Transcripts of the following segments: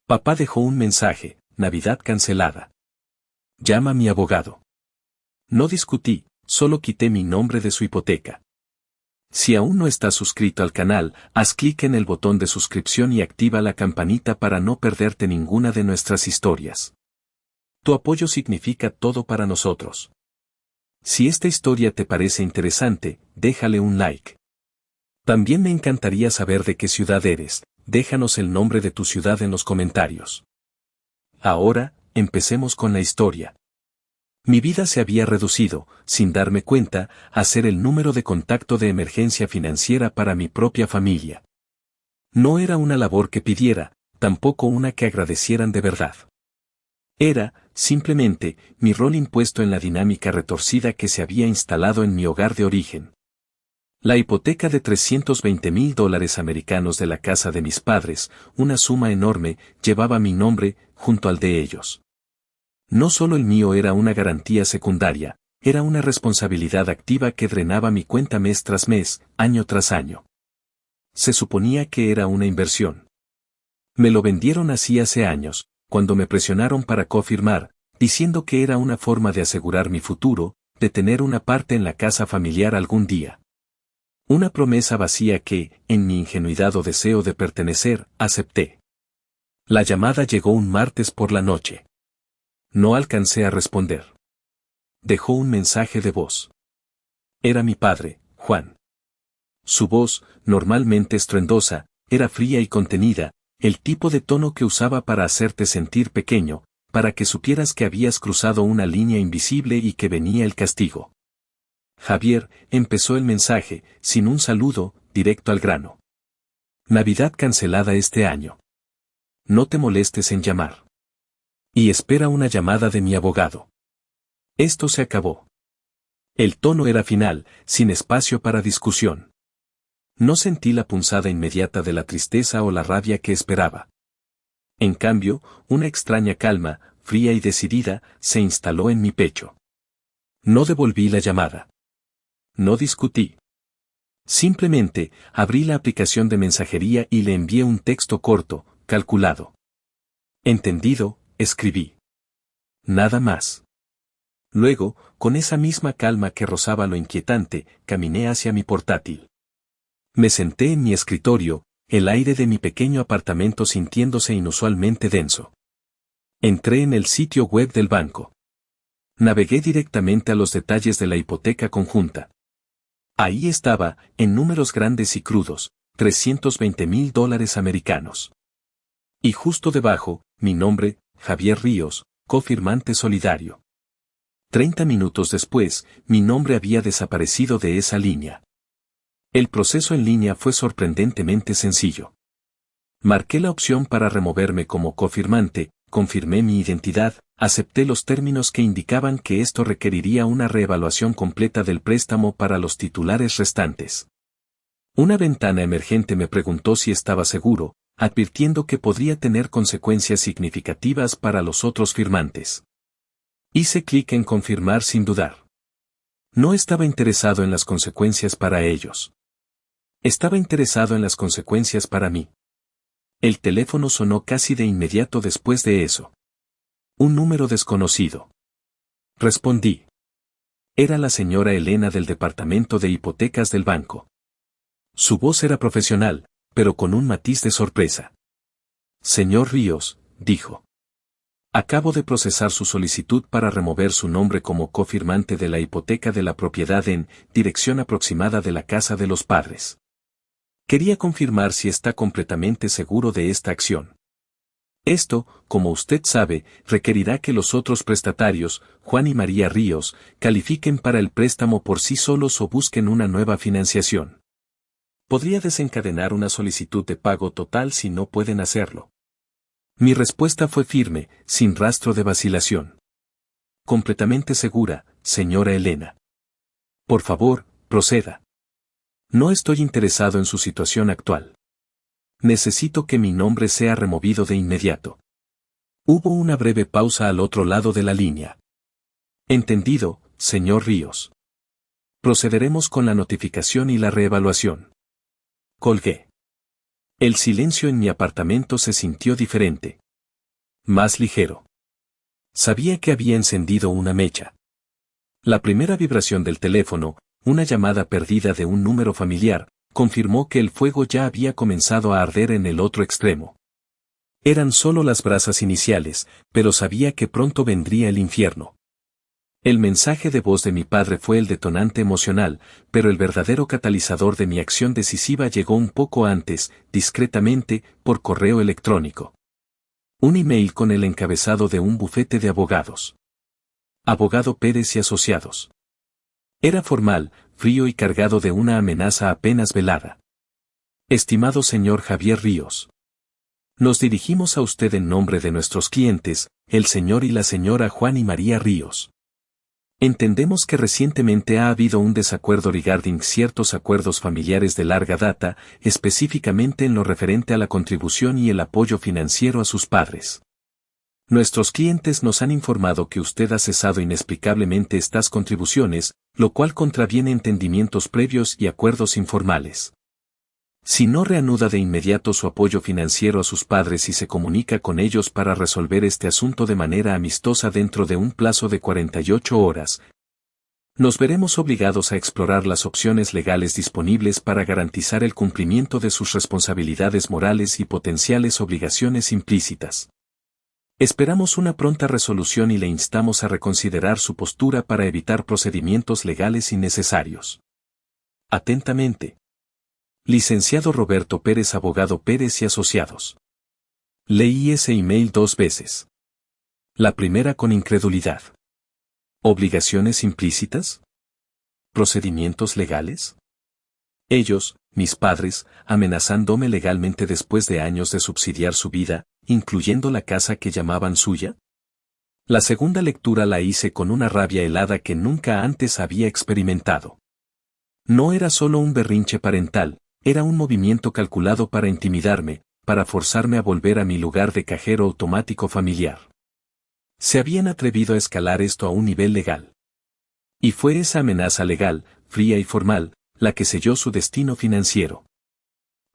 Papá dejó un mensaje, Navidad cancelada. Llama a mi abogado. No discutí, solo quité mi nombre de su hipoteca. Si aún no estás suscrito al canal, haz clic en el botón de suscripción y activa la campanita para no perderte ninguna de nuestras historias. Tu apoyo significa todo para nosotros. Si esta historia te parece interesante, déjale un like. También me encantaría saber de qué ciudad eres, déjanos el nombre de tu ciudad en los comentarios. Ahora, empecemos con la historia. Mi vida se había reducido, sin darme cuenta, a ser el número de contacto de emergencia financiera para mi propia familia. No era una labor que pidiera, tampoco una que agradecieran de verdad. Era, simplemente, mi rol impuesto en la dinámica retorcida que se había instalado en mi hogar de origen. La hipoteca de $320,000 americanos de la casa de mis padres, una suma enorme, llevaba mi nombre, junto al de ellos. No solo el mío era una garantía secundaria, era una responsabilidad activa que drenaba mi cuenta mes tras mes, año tras año. Se suponía que era una inversión. Me lo vendieron así hace años, cuando me presionaron para confirmar, diciendo que era una forma de asegurar mi futuro, de tener una parte en la casa familiar algún día. Una promesa vacía que, en mi ingenuidad o deseo de pertenecer, acepté. La llamada llegó un martes por la noche. No alcancé a responder. Dejó un mensaje de voz. Era mi padre, Juan. Su voz, normalmente estruendosa, era fría y contenida, el tipo de tono que usaba para hacerte sentir pequeño, para que supieras que habías cruzado una línea invisible y que venía el castigo. Javier, empezó el mensaje, sin un saludo, directo al grano. Navidad cancelada este año. No te molestes en llamar. Y espera una llamada de mi abogado. Esto se acabó. El tono era final, sin espacio para discusión. No sentí la punzada inmediata de la tristeza o la rabia que esperaba. En cambio, una extraña calma, fría y decidida, se instaló en mi pecho. No devolví la llamada. No discutí. Simplemente, abrí la aplicación de mensajería y le envié un texto corto, calculado. Entendido, escribí. Nada más. Luego, con esa misma calma que rozaba lo inquietante, caminé hacia mi portátil. Me senté en mi escritorio, el aire de mi pequeño apartamento sintiéndose inusualmente denso. Entré en el sitio web del banco. Navegué directamente a los detalles de la hipoteca conjunta. Ahí estaba, en números grandes y crudos, $320,000 americanos. Y justo debajo, mi nombre, Javier Ríos, cofirmante solidario. 30 minutos después, mi nombre había desaparecido de esa línea. El proceso en línea fue sorprendentemente sencillo. Marqué la opción para removerme como cofirmante, confirmé mi identidad, acepté los términos que indicaban que esto requeriría una reevaluación completa del préstamo para los titulares restantes. Una ventana emergente me preguntó si estaba seguro, advirtiendo que podría tener consecuencias significativas para los otros firmantes. Hice clic en confirmar sin dudar. No estaba interesado en las consecuencias para ellos. Estaba interesado en las consecuencias para mí. El teléfono sonó casi de inmediato después de eso. Un número desconocido. Respondí. Era la señora Elena del departamento de hipotecas del banco. Su voz era profesional, pero con un matiz de sorpresa. Señor Ríos, dijo. Acabo de procesar su solicitud para remover su nombre como cofirmante de la hipoteca de la propiedad en dirección aproximada de la casa de los padres. Quería confirmar si está completamente seguro de esta acción. Esto, como usted sabe, requerirá que los otros prestatarios, Juan y María Ríos, califiquen para el préstamo por sí solos o busquen una nueva financiación. Podría desencadenar una solicitud de pago total si no pueden hacerlo. Mi respuesta fue firme, sin rastro de vacilación. Completamente segura, señora Elena. Por favor, proceda. No estoy interesado en su situación actual. Necesito que mi nombre sea removido de inmediato. Hubo una breve pausa al otro lado de la línea. Entendido, señor Ríos. Procederemos con la notificación y la reevaluación. Colgué. El silencio en mi apartamento se sintió diferente. Más ligero. Sabía que había encendido una mecha. La primera vibración del teléfono, una llamada perdida de un número familiar, confirmó que el fuego ya había comenzado a arder en el otro extremo. Eran solo las brasas iniciales, pero sabía que pronto vendría el infierno. El mensaje de voz de mi padre fue el detonante emocional, pero el verdadero catalizador de mi acción decisiva llegó un poco antes, discretamente, por correo electrónico. Un email con el encabezado de un bufete de abogados. Abogado Pérez y Asociados. Era formal, frío y cargado de una amenaza apenas velada. Estimado señor Javier Ríos. Nos dirigimos a usted en nombre de nuestros clientes, el señor y la señora Juan y María Ríos. Entendemos que recientemente ha habido un desacuerdo regarding ciertos acuerdos familiares de larga data, específicamente en lo referente a la contribución y el apoyo financiero a sus padres. Nuestros clientes nos han informado que usted ha cesado inexplicablemente estas contribuciones, lo cual contraviene entendimientos previos y acuerdos informales. Si no reanuda de inmediato su apoyo financiero a sus padres y se comunica con ellos para resolver este asunto de manera amistosa dentro de un plazo de 48 horas, nos veremos obligados a explorar las opciones legales disponibles para garantizar el cumplimiento de sus responsabilidades morales y potenciales obligaciones implícitas. Esperamos una pronta resolución y le instamos a reconsiderar su postura para evitar procedimientos legales innecesarios. Atentamente. Licenciado Roberto Pérez, Abogado Pérez y Asociados. Leí ese email 2 veces. La primera con incredulidad. ¿Obligaciones implícitas? ¿Procedimientos legales? Ellos, mis padres, amenazándome legalmente después de años de subsidiar su vida, incluyendo la casa que llamaban suya. La segunda lectura la hice con una rabia helada que nunca antes había experimentado. No era solo un berrinche parental, era un movimiento calculado para intimidarme, para forzarme a volver a mi lugar de cajero automático familiar. Se habían atrevido a escalar esto a un nivel legal. Y fue esa amenaza legal, fría y formal, la que selló su destino financiero.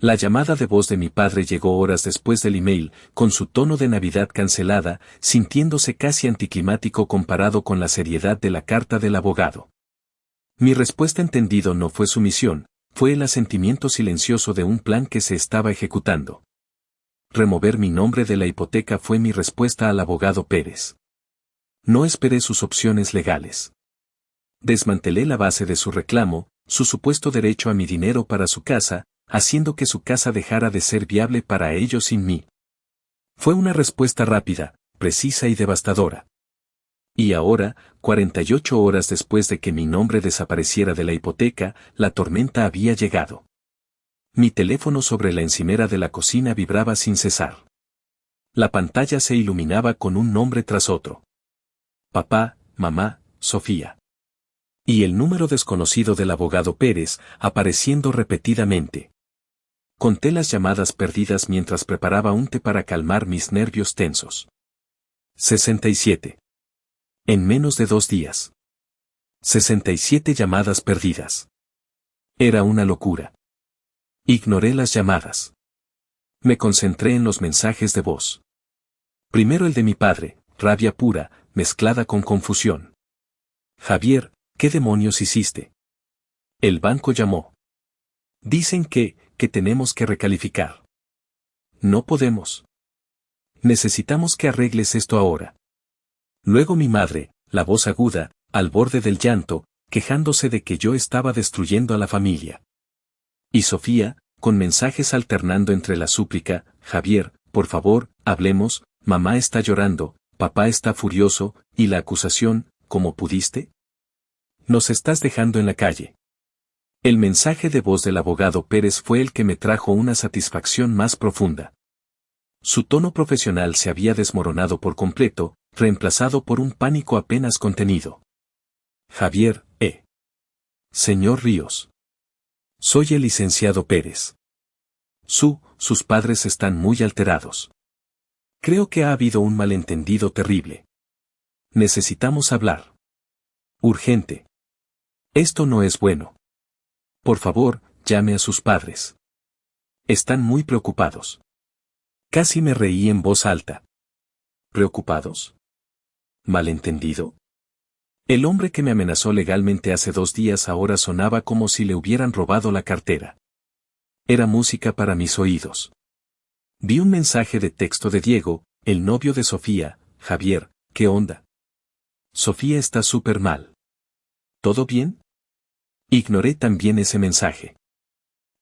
La llamada de voz de mi padre llegó horas después del email, con su tono de Navidad cancelada, sintiéndose casi anticlimático comparado con la seriedad de la carta del abogado. Mi respuesta entendido no fue sumisión, fue el asentimiento silencioso de un plan que se estaba ejecutando. Remover mi nombre de la hipoteca fue mi respuesta al abogado Pérez. No esperé sus opciones legales. Desmantelé la base de su reclamo, su supuesto derecho a mi dinero para su casa, haciendo que su casa dejara de ser viable para ellos sin mí. Fue una respuesta rápida, precisa y devastadora. Y ahora, 48 horas después de que mi nombre desapareciera de la hipoteca, la tormenta había llegado. Mi teléfono sobre la encimera de la cocina vibraba sin cesar. La pantalla se iluminaba con un nombre tras otro. Papá, mamá, Sofía. Y el número desconocido del abogado Pérez, apareciendo repetidamente. Conté las llamadas perdidas mientras preparaba un té para calmar mis nervios tensos. 67. En menos de 2 días. 67 llamadas perdidas. Era una locura. Ignoré las llamadas. Me concentré en los mensajes de voz. Primero el de mi padre, rabia pura, mezclada con confusión. Javier, ¿qué demonios hiciste? El banco llamó. Dicen que tenemos que recalificar. No podemos. Necesitamos que arregles esto ahora. Luego mi madre, la voz aguda, al borde del llanto, quejándose de que yo estaba destruyendo a la familia. Y Sofía, con mensajes alternando entre la súplica, Javier, por favor, hablemos, mamá está llorando, papá está furioso, y la acusación, ¿cómo pudiste? Nos estás dejando en la calle. El mensaje de voz del abogado Pérez fue el que me trajo una satisfacción más profunda. Su tono profesional se había desmoronado por completo, reemplazado por un pánico apenas contenido. Javier, Señor Ríos. Soy el licenciado Pérez. Sus padres están muy alterados. Creo que ha habido un malentendido terrible. Necesitamos hablar. Urgente. Esto no es bueno. Por favor, llame a sus padres. Están muy preocupados. Casi me reí en voz alta. ¿Preocupados? ¿Malentendido? El hombre que me amenazó legalmente hace 2 días ahora sonaba como si le hubieran robado la cartera. Era música para mis oídos. Vi un mensaje de texto de Diego, el novio de Sofía. Javier, ¿qué onda? Sofía está súper mal. ¿Todo bien? Ignoré también ese mensaje.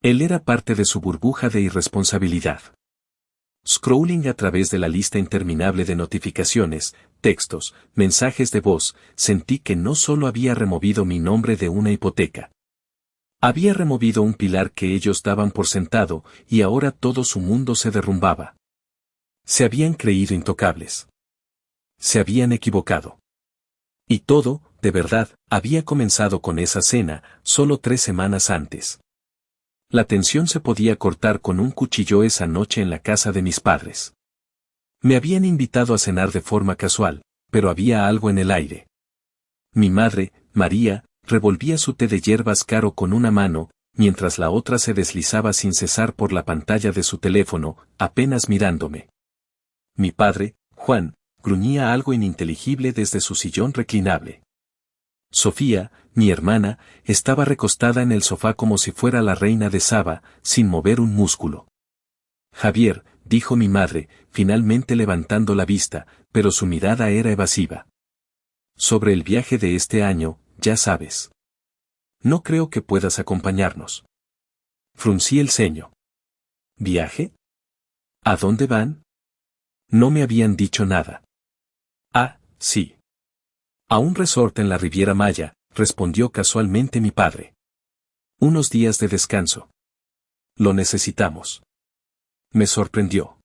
Él era parte de su burbuja de irresponsabilidad. Scrolling a través de la lista interminable de notificaciones, textos, mensajes de voz, sentí que no solo había removido mi nombre de una hipoteca. Había removido un pilar que ellos daban por sentado, y ahora todo su mundo se derrumbaba. Se habían creído intocables. Se habían equivocado. Y todo, de verdad, había comenzado con esa cena, solo 3 semanas antes. La tensión se podía cortar con un cuchillo esa noche en la casa de mis padres. Me habían invitado a cenar de forma casual, pero había algo en el aire. Mi madre, María, revolvía su té de hierbas caro con una mano, mientras la otra se deslizaba sin cesar por la pantalla de su teléfono, apenas mirándome. Mi padre, Juan, gruñía algo ininteligible desde su sillón reclinable. Sofía, mi hermana, estaba recostada en el sofá como si fuera la reina de Saba, sin mover un músculo. Javier, dijo mi madre, finalmente levantando la vista, pero su mirada era evasiva. Sobre el viaje de este año, ya sabes. No creo que puedas acompañarnos. Fruncí el ceño. ¿Viaje? ¿A dónde van? No me habían dicho nada. Ah, sí. A un resort en la Riviera Maya, respondió casualmente mi padre. Unos días de descanso. Lo necesitamos. Me sorprendió.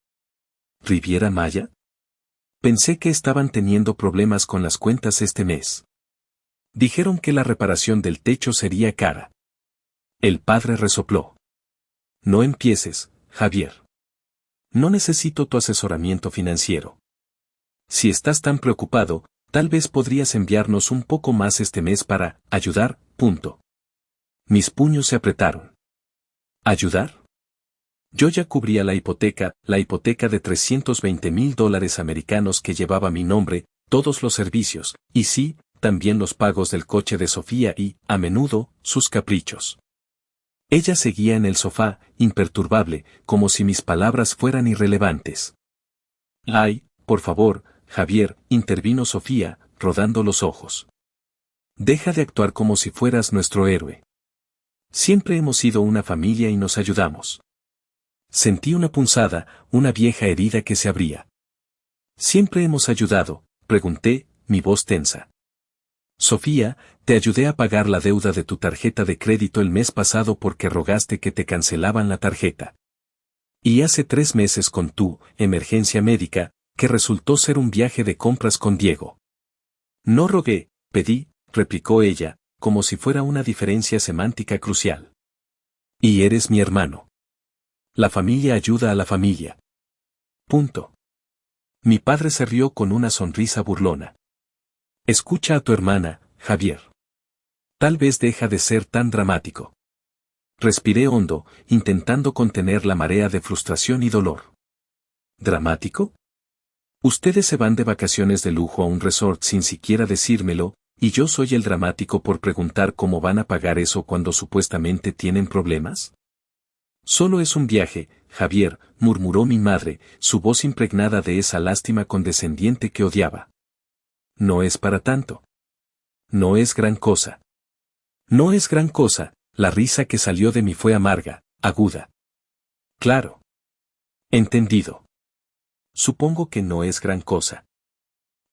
¿Riviera Maya? Pensé que estaban teniendo problemas con las cuentas este mes. Dijeron que la reparación del techo sería cara. El padre resopló. No empieces, Javier. No necesito tu asesoramiento financiero. Si estás tan preocupado, tal vez podrías enviarnos un poco más este mes para ayudar. Mis puños se apretaron. ¿Ayudar? Yo ya cubría la hipoteca de $320,000 americanos que llevaba mi nombre, todos los servicios, y sí, también los pagos del coche de Sofía y, a menudo, sus caprichos. Ella seguía en el sofá, imperturbable, como si mis palabras fueran irrelevantes. Ay, por favor, Javier, intervino Sofía, rodando los ojos. Deja de actuar como si fueras nuestro héroe. Siempre hemos sido una familia y nos ayudamos. Sentí una punzada, una vieja herida que se abría. Siempre hemos ayudado, pregunté, mi voz tensa. Sofía, te ayudé a pagar la deuda de tu tarjeta de crédito el mes pasado porque rogaste que te cancelaban la tarjeta. Y hace 3 meses con tu emergencia médica, que resultó ser un viaje de compras con Diego. No rogué, pedí, replicó ella, como si fuera una diferencia semántica crucial. Y eres mi hermano. La familia ayuda a la familia. Punto. Mi padre se rió con una sonrisa burlona. Escucha a tu hermana, Javier. Tal vez deja de ser tan dramático. Respiré hondo, intentando contener la marea de frustración y dolor. ¿Dramático? Ustedes se van de vacaciones de lujo a un resort sin siquiera decírmelo, y yo soy el dramático por preguntar cómo van a pagar eso cuando supuestamente tienen problemas. Solo es un viaje, Javier, murmuró mi madre, su voz impregnada de esa lástima condescendiente que odiaba. No es para tanto. No es gran cosa. No es gran cosa, la risa que salió de mí fue amarga, aguda. Claro. Entendido. Supongo que no es gran cosa.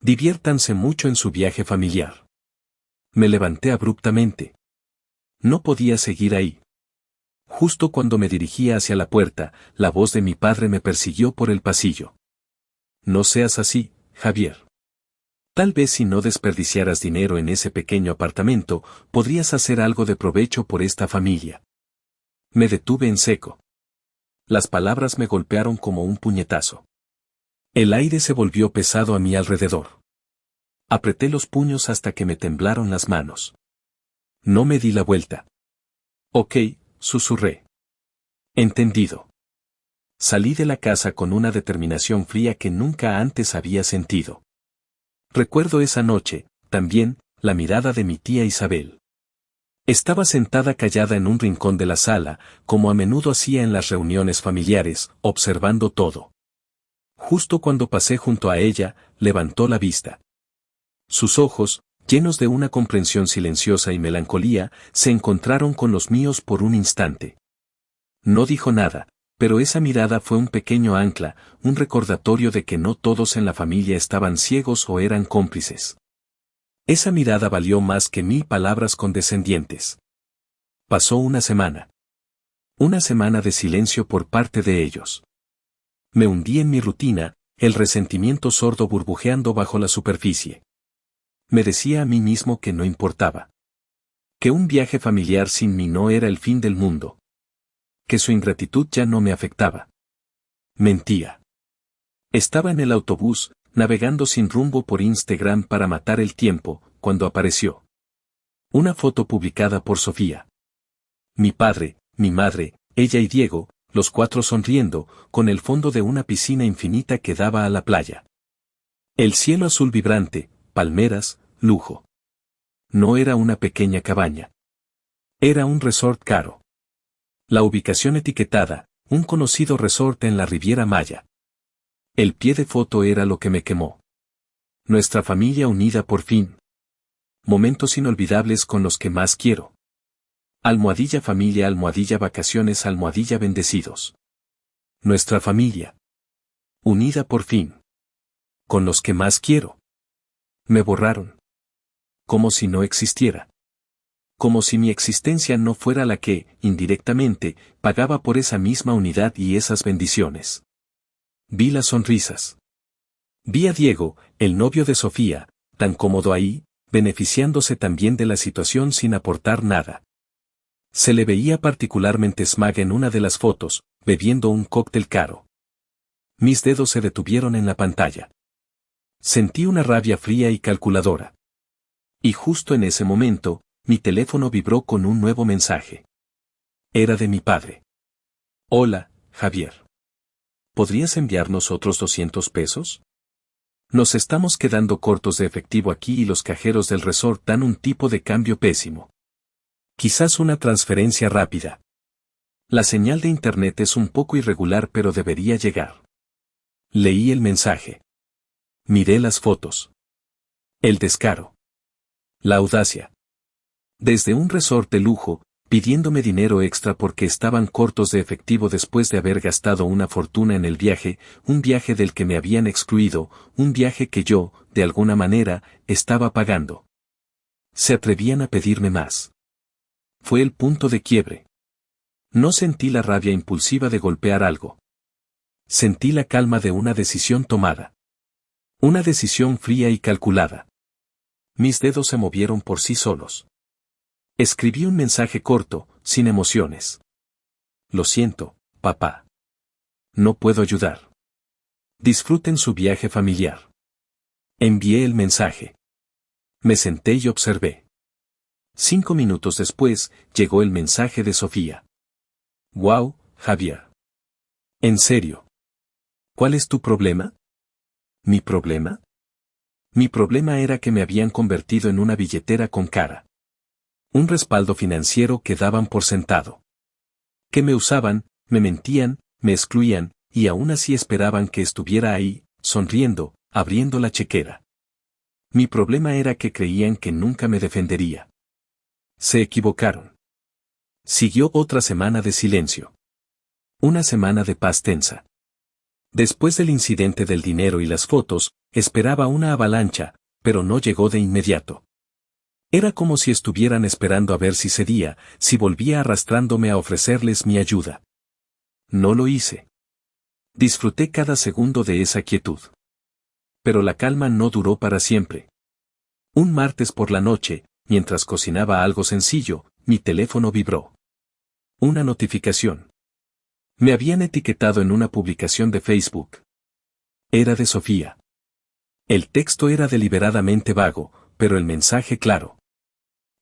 Diviértanse mucho en su viaje familiar. Me levanté abruptamente. No podía seguir ahí. Justo cuando me dirigía hacia la puerta, la voz de mi padre me persiguió por el pasillo. No seas así, Javier. Tal vez si no desperdiciaras dinero en ese pequeño apartamento, podrías hacer algo de provecho por esta familia. Me detuve en seco. Las palabras me golpearon como un puñetazo. El aire se volvió pesado a mi alrededor. Apreté los puños hasta que me temblaron las manos. No me di la vuelta. Ok, susurré. Entendido. Salí de la casa con una determinación fría que nunca antes había sentido. Recuerdo esa noche, también, la mirada de mi tía Isabel. Estaba sentada callada en un rincón de la sala, como a menudo hacía en las reuniones familiares, observando todo. Justo cuando pasé junto a ella, levantó la vista. Sus ojos, llenos de una comprensión silenciosa y melancolía, se encontraron con los míos por un instante. No dijo nada, pero esa mirada fue un pequeño ancla, un recordatorio de que no todos en la familia estaban ciegos o eran cómplices. Esa mirada valió más que 1000 palabras condescendientes. Pasó una semana. Una semana de silencio por parte de ellos. Me hundí en mi rutina, el resentimiento sordo burbujeando bajo la superficie. Me decía a mí mismo que no importaba. Que un viaje familiar sin mí no era el fin del mundo. Que su ingratitud ya no me afectaba. Mentía. Estaba en el autobús, navegando sin rumbo por Instagram para matar el tiempo, cuando apareció una foto publicada por Sofía. Mi padre, mi madre, ella y Diego, los 4 sonriendo, con el fondo de una piscina infinita que daba a la playa. El cielo azul vibrante, palmeras, lujo. No era una pequeña cabaña. Era un resort caro. La ubicación etiquetada, un conocido resort en la Riviera Maya. El pie de foto era lo que me quemó. Nuestra familia unida por fin. Momentos inolvidables con los que más quiero. Almohadilla familia, almohadilla vacaciones, almohadilla bendecidos. Nuestra familia. Unida por fin. Con los que más quiero. Me borraron. Como si no existiera. Como si mi existencia no fuera la que, indirectamente, pagaba por esa misma unidad y esas bendiciones. Vi las sonrisas. Vi a Diego, el novio de Sofía, tan cómodo ahí, beneficiándose también de la situación sin aportar nada. Se le veía particularmente smag en una de las fotos, bebiendo un cóctel caro. Mis dedos se detuvieron en la pantalla. Sentí una rabia fría y calculadora. Y justo en ese momento, mi teléfono vibró con un nuevo mensaje. Era de mi padre. Hola, Javier. ¿Podrías enviarnos otros 200 pesos? Nos estamos quedando cortos de efectivo aquí y los cajeros del resort dan un tipo de cambio pésimo. Quizás una transferencia rápida. La señal de internet es un poco irregular pero debería llegar. Leí el mensaje. Miré las fotos. El descaro. La audacia. Desde un resort de lujo, pidiéndome dinero extra porque estaban cortos de efectivo después de haber gastado una fortuna en el viaje, un viaje del que me habían excluido, un viaje que yo, de alguna manera, estaba pagando. Se atrevían a pedirme más. Fue el punto de quiebre. No sentí la rabia impulsiva de golpear algo. Sentí la calma de una decisión tomada. Una decisión fría y calculada. Mis dedos se movieron por sí solos. Escribí un mensaje corto, sin emociones. Lo siento, papá. No puedo ayudar. Disfruten su viaje familiar. Envié el mensaje. Me senté y observé. 5 minutos después, llegó el mensaje de Sofía. Wow, Javier. ¿En serio? ¿Cuál es tu problema? ¿Mi problema? Mi problema era que me habían convertido en una billetera con cara. Un respaldo financiero que daban por sentado. Que me usaban, me mentían, me excluían, y aún así esperaban que estuviera ahí, sonriendo, abriendo la chequera. Mi problema era que creían que nunca me defendería. Se equivocaron. Siguió otra semana de silencio. Una semana de paz tensa. Después del incidente del dinero y las fotos, esperaba una avalancha, pero no llegó de inmediato. Era como si estuvieran esperando a ver si cedía, si volvía arrastrándome a ofrecerles mi ayuda. No lo hice. Disfruté cada segundo de esa quietud. Pero la calma no duró para siempre. Un martes por la noche, mientras cocinaba algo sencillo, mi teléfono vibró. Una notificación. Me habían etiquetado en una publicación de Facebook. Era de Sofía. El texto era deliberadamente vago, pero el mensaje claro.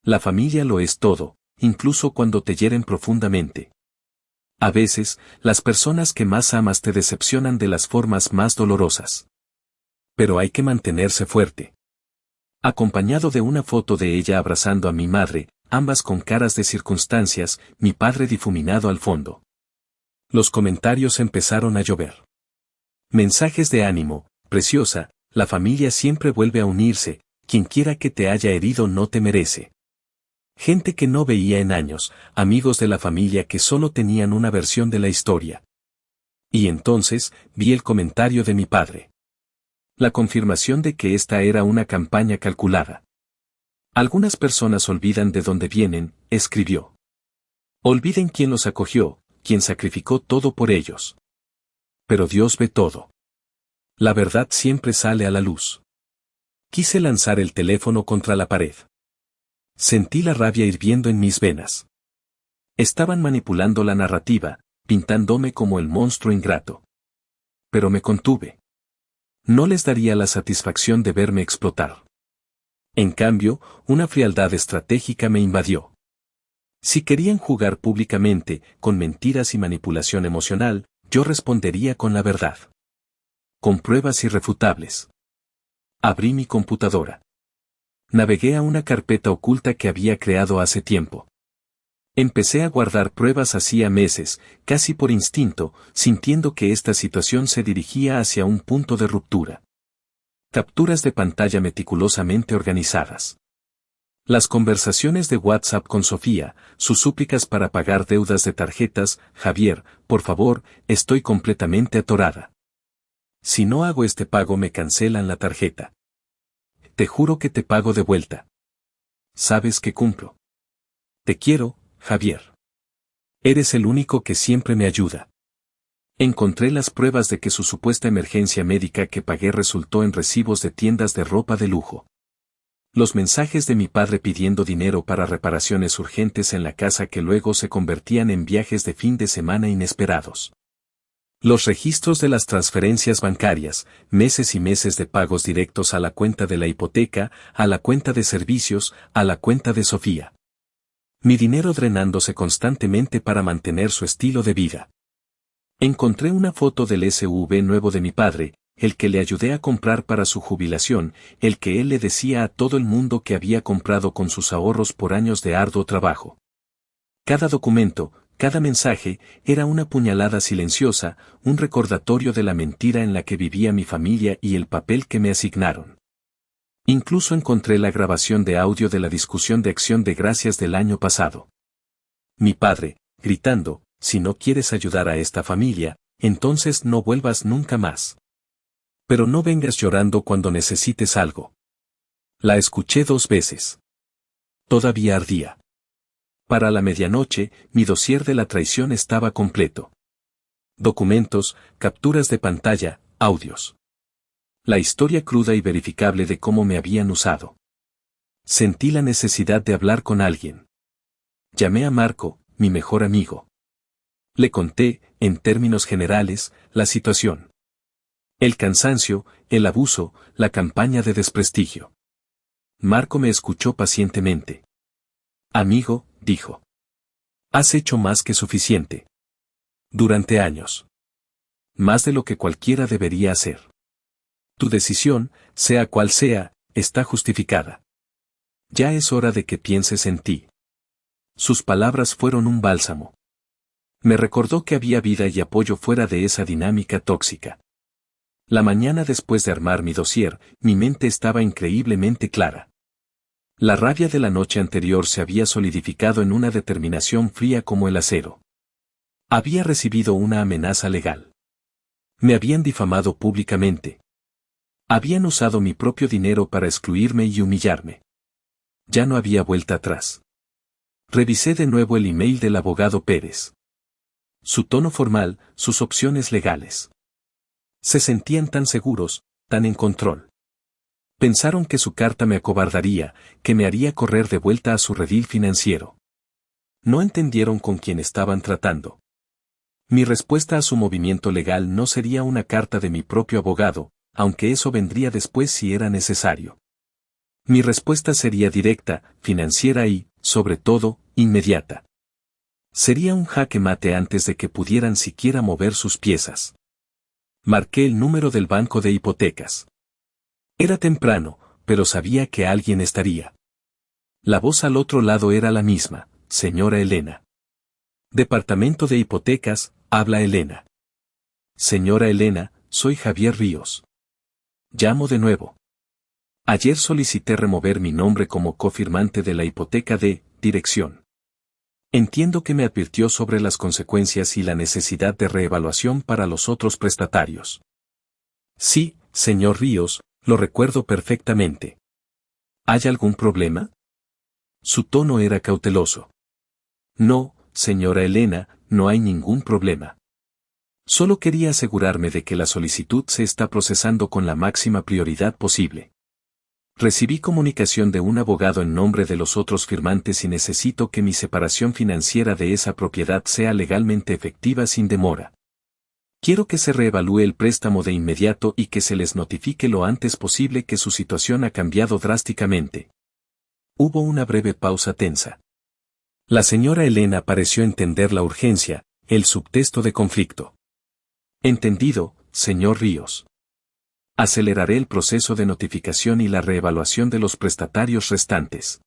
La familia lo es todo, incluso cuando te hieren profundamente. A veces, las personas que más amas te decepcionan de las formas más dolorosas. Pero hay que mantenerse fuerte. Acompañado de una foto de ella abrazando a mi madre, ambas con caras de circunstancias, mi padre difuminado al fondo. Los comentarios empezaron a llover. Mensajes de ánimo: preciosa, la familia siempre vuelve a unirse, quien quiera que te haya herido no te merece. Gente que no veía en años, amigos de la familia que solo tenían una versión de la historia. Y entonces, vi el comentario de mi padre. La confirmación de que esta era una campaña calculada. Algunas personas olvidan de dónde vienen, escribió. Olviden quién los acogió, quien sacrificó todo por ellos. Pero Dios ve todo. La verdad siempre sale a la luz. Quise lanzar el teléfono contra la pared. Sentí la rabia hirviendo en mis venas. Estaban manipulando la narrativa, pintándome como el monstruo ingrato. Pero me contuve. No les daría la satisfacción de verme explotar. En cambio, una frialdad estratégica me invadió. Si querían jugar públicamente, con mentiras y manipulación emocional, yo respondería con la verdad. Con pruebas irrefutables. Abrí mi computadora. Navegué a una carpeta oculta que había creado hace tiempo. Empecé a guardar pruebas hacía meses, casi por instinto, sintiendo que esta situación se dirigía hacia un punto de ruptura. Capturas de pantalla meticulosamente organizadas. Las conversaciones de WhatsApp con Sofía, sus súplicas para pagar deudas de tarjetas: Javier, por favor, estoy completamente atorada. Si no hago este pago me cancelan la tarjeta. Te juro que te pago de vuelta. Sabes que cumplo. Te quiero, Javier. Eres el único que siempre me ayuda. Encontré las pruebas de que su supuesta emergencia médica que pagué resultó en recibos de tiendas de ropa de lujo. Los mensajes de mi padre pidiendo dinero para reparaciones urgentes en la casa que luego se convertían en viajes de fin de semana inesperados. Los registros de las transferencias bancarias, meses y meses de pagos directos a la cuenta de la hipoteca, a la cuenta de servicios, a la cuenta de Sofía. Mi dinero drenándose constantemente para mantener su estilo de vida. Encontré una foto del SUV nuevo de mi padre, el que le ayudé a comprar para su jubilación, el que él le decía a todo el mundo que había comprado con sus ahorros por años de arduo trabajo. Cada documento, cada mensaje, era una puñalada silenciosa, un recordatorio de la mentira en la que vivía mi familia y el papel que me asignaron. Incluso encontré la grabación de audio de la discusión de Acción de Gracias del año pasado. Mi padre, gritando: si no quieres ayudar a esta familia, entonces no vuelvas nunca más. Pero no vengas llorando cuando necesites algo. La escuché 2 veces. Todavía ardía. Para la medianoche, mi dossier de la traición estaba completo. Documentos, capturas de pantalla, audios. La historia cruda y verificable de cómo me habían usado. Sentí la necesidad de hablar con alguien. Llamé a Marco, mi mejor amigo. Le conté, en términos generales, la situación. El cansancio, el abuso, la campaña de desprestigio. Marco me escuchó pacientemente. Amigo, dijo. Has hecho más que suficiente. Durante años. Más de lo que cualquiera debería hacer. Tu decisión, sea cual sea, está justificada. Ya es hora de que pienses en ti. Sus palabras fueron un bálsamo. Me recordó que había vida y apoyo fuera de esa dinámica tóxica. La mañana después de armar mi dossier, mi mente estaba increíblemente clara. La rabia de la noche anterior se había solidificado en una determinación fría como el acero. Había recibido una amenaza legal. Me habían difamado públicamente. Habían usado mi propio dinero para excluirme y humillarme. Ya no había vuelta atrás. Revisé de nuevo el email del abogado Pérez. Su tono formal, sus opciones legales. Se sentían tan seguros, tan en control. Pensaron que su carta me acobardaría, que me haría correr de vuelta a su redil financiero. No entendieron con quién estaban tratando. Mi respuesta a su movimiento legal no sería una carta de mi propio abogado, aunque eso vendría después si era necesario. Mi respuesta sería directa, financiera y, sobre todo, inmediata. Sería un jaque mate antes de que pudieran siquiera mover sus piezas. Marqué el número del banco de hipotecas. Era temprano, pero sabía que alguien estaría. La voz al otro lado era la misma, señora Elena. Departamento de hipotecas, habla Elena. Señora Elena, soy Javier Ríos. Llamo de nuevo. Ayer solicité remover mi nombre como cofirmante de la hipoteca de dirección. Entiendo que me advirtió sobre las consecuencias y la necesidad de reevaluación para los otros prestatarios. Sí, señor Ríos, lo recuerdo perfectamente. ¿Hay algún problema? Su tono era cauteloso. No, señora Elena, no hay ningún problema. Solo quería asegurarme de que la solicitud se está procesando con la máxima prioridad posible. Recibí comunicación de un abogado en nombre de los otros firmantes y necesito que mi separación financiera de esa propiedad sea legalmente efectiva sin demora. Quiero que se reevalúe el préstamo de inmediato y que se les notifique lo antes posible que su situación ha cambiado drásticamente. Hubo una breve pausa tensa. La señora Elena pareció entender la urgencia, el subtexto de conflicto. Entendido, señor Ríos. Aceleraré el proceso de notificación y la reevaluación de los prestatarios restantes.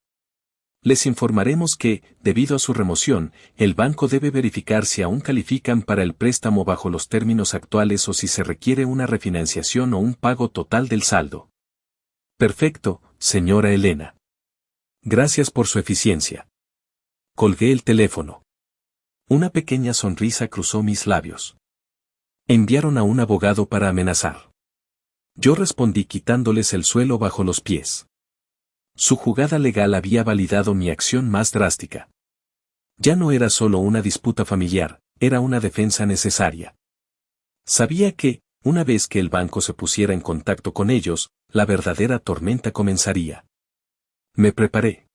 Les informaremos que, debido a su remoción, el banco debe verificar si aún califican para el préstamo bajo los términos actuales o si se requiere una refinanciación o un pago total del saldo. Perfecto, señora Elena. Gracias por su eficiencia. Colgué el teléfono. Una pequeña sonrisa cruzó mis labios. Enviaron a un abogado para amenazar. Yo respondí quitándoles el suelo bajo los pies. Su jugada legal había validado mi acción más drástica. Ya no era solo una disputa familiar, era una defensa necesaria. Sabía que, una vez que el banco se pusiera en contacto con ellos, la verdadera tormenta comenzaría. Me preparé.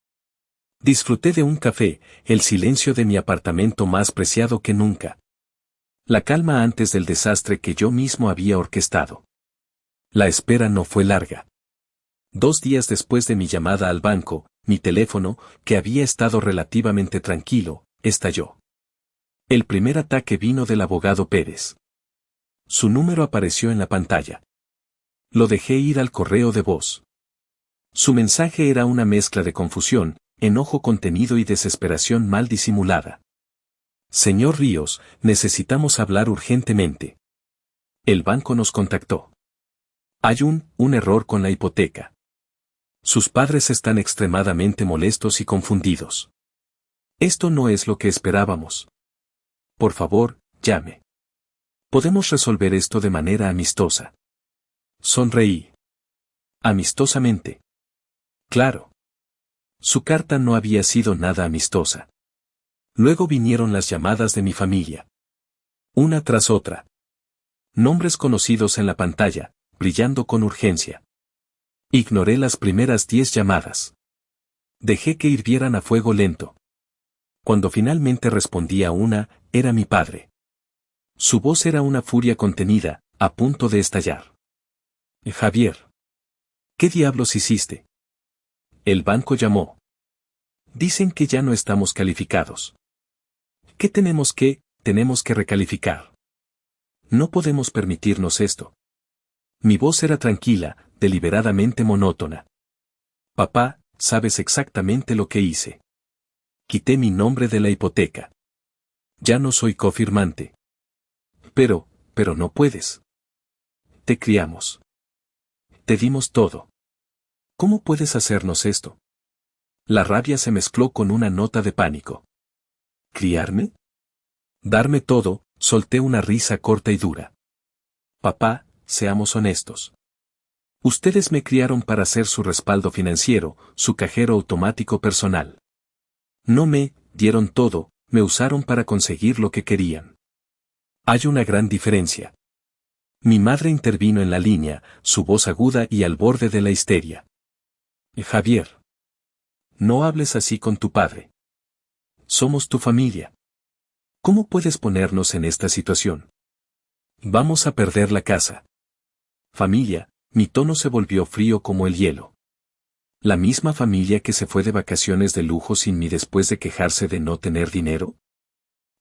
Disfruté de un café, el silencio de mi apartamento más preciado que nunca. La calma antes del desastre que yo mismo había orquestado. La espera no fue larga. 2 días después de mi llamada al banco, mi teléfono, que había estado relativamente tranquilo, estalló. El primer ataque vino del abogado Pérez. Su número apareció en la pantalla. Lo dejé ir al correo de voz. Su mensaje era una mezcla de confusión, enojo contenido y desesperación mal disimulada. Señor Ríos, necesitamos hablar urgentemente. El banco nos contactó. Hay un error con la hipoteca. Sus padres están extremadamente molestos y confundidos. Esto no es lo que esperábamos. Por favor, llame. Podemos resolver esto de manera amistosa. Sonreí. Amistosamente. Claro. Su carta no había sido nada amistosa. Luego vinieron las llamadas de mi familia. Una tras otra. Nombres conocidos en la pantalla, brillando con urgencia. Ignoré las primeras 10 llamadas. Dejé que hirvieran a fuego lento. Cuando finalmente respondí a una, era mi padre. Su voz era una furia contenida, a punto de estallar. Javier. ¿Qué diablos hiciste? El banco llamó. Dicen que ya no estamos calificados. ¿Qué tenemos que recalificar? No podemos permitirnos esto. Mi voz era tranquila, deliberadamente monótona. Papá, sabes exactamente lo que hice. Quité mi nombre de la hipoteca. Ya no soy cofirmante. Pero no puedes. Te criamos. Te dimos todo. ¿Cómo puedes hacernos esto? La rabia se mezcló con una nota de pánico. ¿Criarme? Darme todo, solté una risa corta y dura. Papá, seamos honestos. Ustedes me criaron para ser su respaldo financiero, su cajero automático personal. No me dieron todo, me usaron para conseguir lo que querían. Hay una gran diferencia. Mi madre intervino en la línea, su voz aguda y al borde de la histeria. Javier. No hables así con tu padre. Somos tu familia. ¿Cómo puedes ponernos en esta situación? Vamos a perder la casa. Familia, mi tono se volvió frío como el hielo. ¿La misma familia que se fue de vacaciones de lujo sin mí después de quejarse de no tener dinero?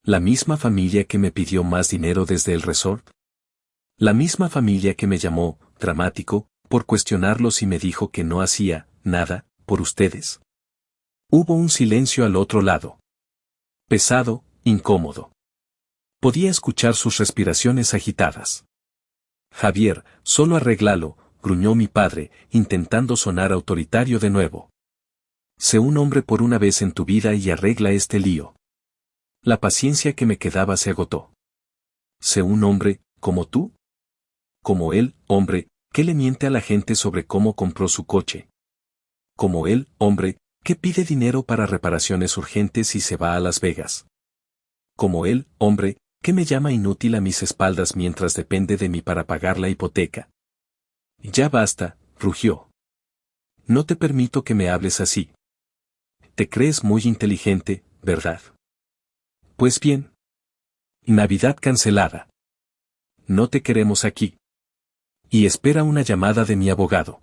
¿La misma familia que me pidió más dinero desde el resort? ¿La misma familia que me llamó, dramático, por cuestionarlos y me dijo que no hacía nada por ustedes? Hubo un silencio al otro lado. Pesado, incómodo. Podía escuchar sus respiraciones agitadas. Javier, solo arréglalo, gruñó mi padre, intentando sonar autoritario de nuevo. Sé un hombre por una vez en tu vida y arregla este lío. La paciencia que me quedaba se agotó. Sé un hombre, como tú. Como él, hombre, que le miente a la gente sobre cómo compró su coche. Como él, hombre, que pide dinero para reparaciones urgentes y se va a Las Vegas. Como él, hombre, que me llama inútil a mis espaldas mientras depende de mí para pagar la hipoteca. Ya basta, rugió. No te permito que me hables así. Te crees muy inteligente, ¿verdad? Pues bien. Navidad cancelada. No te queremos aquí. Y espera una llamada de mi abogado.